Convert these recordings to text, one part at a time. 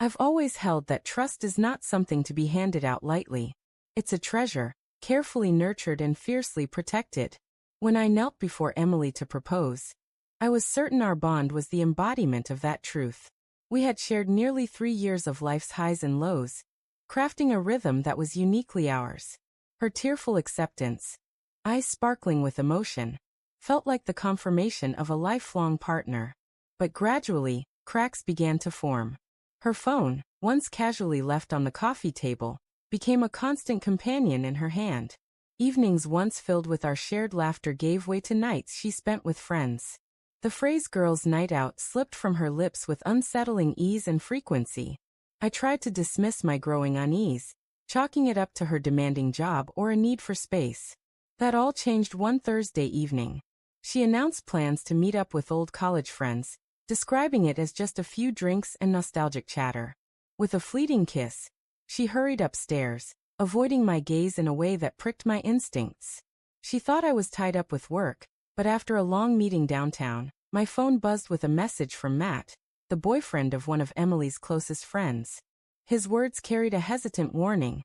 I've always held that trust is not something to be handed out lightly. It's a treasure, carefully nurtured and fiercely protected. When I knelt before Emily to propose, I was certain our bond was the embodiment of that truth. We had shared nearly 3 years of life's highs and lows, crafting a rhythm that was uniquely ours. Her tearful acceptance, eyes sparkling with emotion, felt like the confirmation of a lifelong partner. But gradually, cracks began to form. Her phone, once casually left on the coffee table, became a constant companion in her hand. Evenings once filled with our shared laughter gave way to nights she spent with friends. The phrase "girls' night out" slipped from her lips with unsettling ease and frequency. I tried to dismiss my growing unease, chalking it up to her demanding job or a need for space. That all changed one Thursday evening. She announced plans to meet up with old college friends, describing it as just a few drinks and nostalgic chatter. With a fleeting kiss, she hurried upstairs, avoiding my gaze in a way that pricked my instincts. She thought I was tied up with work, but after a long meeting downtown, my phone buzzed with a message from Matt, the boyfriend of one of Emily's closest friends. His words carried a hesitant warning.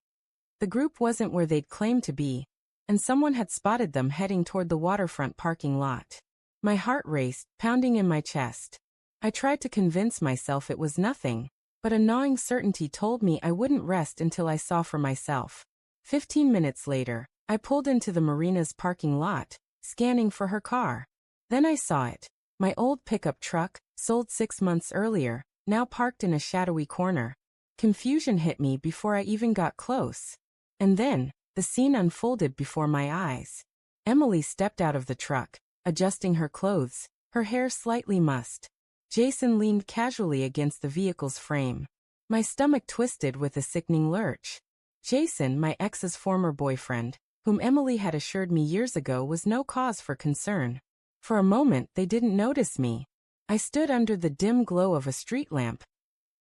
The group wasn't where they'd claimed to be, and someone had spotted them heading toward the waterfront parking lot. My heart raced, pounding in my chest. I tried to convince myself it was nothing, but a gnawing certainty told me I wouldn't rest until I saw for myself. 15 minutes later, I pulled into the marina's parking lot, scanning for her car. Then I saw it. My old pickup truck, sold 6 months earlier, now parked in a shadowy corner. Confusion hit me before I even got close. And then, the scene unfolded before my eyes. Emily stepped out of the truck, adjusting her clothes, her hair slightly mussed. Jason leaned casually against the vehicle's frame. My stomach twisted with a sickening lurch. Jason, my ex's former boyfriend, whom Emily had assured me years ago was no cause for concern. For a moment they didn't notice me. I stood under the dim glow of a street lamp,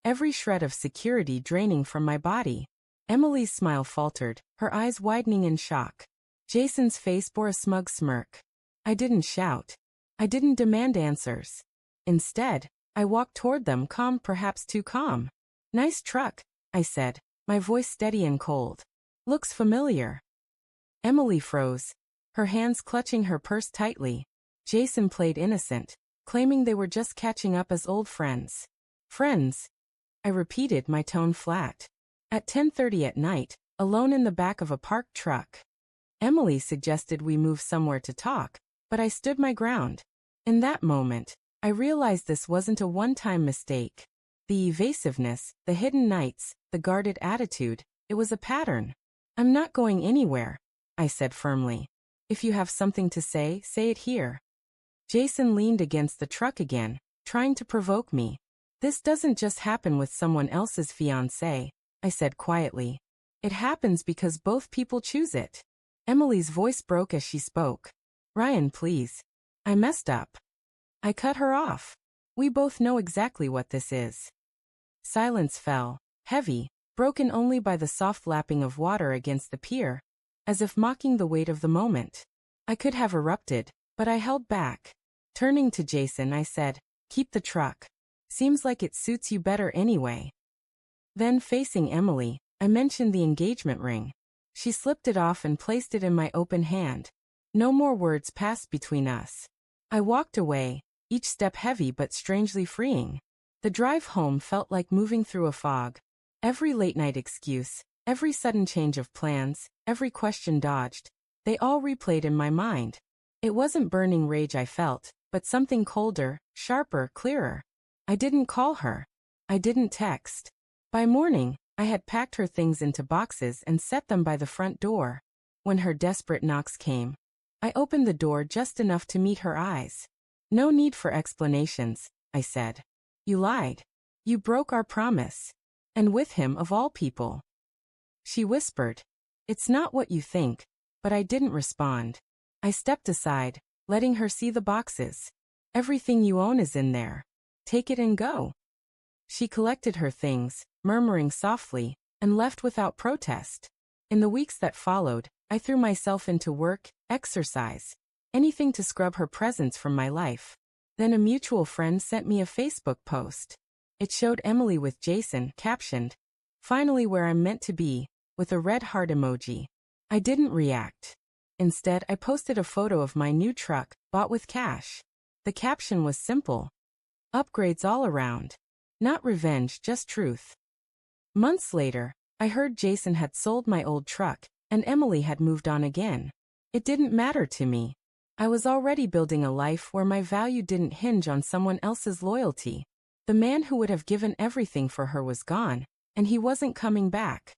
every shred of security draining from my body. Emily's smile faltered, her eyes widening in shock. Jason's face bore a smug smirk. I didn't shout. I didn't demand answers. Instead, I walked toward them, calm, perhaps too calm. "Nice truck," I said, my voice steady and cold. "Looks familiar." Emily froze, her hands clutching her purse tightly. Jason played innocent, claiming they were just catching up as old friends. "Friends?" I repeated, my tone flat. At 10:30 at night, alone in the back of a parked truck. Emily suggested we move somewhere to talk, but I stood my ground. In that moment, I realized this wasn't a one-time mistake. The evasiveness, the hidden nights, the guarded attitude, it was a pattern. "I'm not going anywhere," I said firmly. "If you have something to say it here." Jason leaned against the truck again, trying to provoke me. "This doesn't just happen with someone else's fiancé," I said quietly. "It happens because both people choose it." Emily's voice broke as she spoke. "Ryan, please. I messed up." I cut her off. "We both know exactly what this is." Silence fell, heavy, broken only by the soft lapping of water against the pier, as if mocking the weight of the moment. I could have erupted, but I held back. Turning to Jason, I said, "Keep the truck. Seems like it suits you better anyway." Then, facing Emily, I mentioned the engagement ring. She slipped it off and placed it in my open hand. No more words passed between us. I walked away, each step heavy but strangely freeing. The drive home felt like moving through a fog. Every late-night excuse, every sudden change of plans, every question dodged, they all replayed in my mind. It wasn't burning rage I felt, but something colder, sharper, clearer. I didn't call her. I didn't text. By morning, I had packed her things into boxes and set them by the front door. When her desperate knocks came, I opened the door just enough to meet her eyes. "No need for explanations," I said. "You lied. You broke our promise. And with him of all people." She whispered, "It's not what you think," but I didn't respond. I stepped aside, letting her see the boxes. "Everything you own is in there. Take it and go." She collected her things, murmuring softly, and left without protest. In the weeks that followed, I threw myself into work, exercise, anything to scrub her presence from my life. Then a mutual friend sent me a Facebook post. It showed Emily with Jason, captioned, "Finally where I'm meant to be," with a red heart emoji. I didn't react. Instead, I posted a photo of my new truck, bought with cash. The caption was simple. Upgrades all around. Not revenge, just truth. Months later, I heard Jason had sold my old truck, and Emily had moved on again. It didn't matter to me. I was already building a life where my value didn't hinge on someone else's loyalty. The man who would have given everything for her was gone, and he wasn't coming back.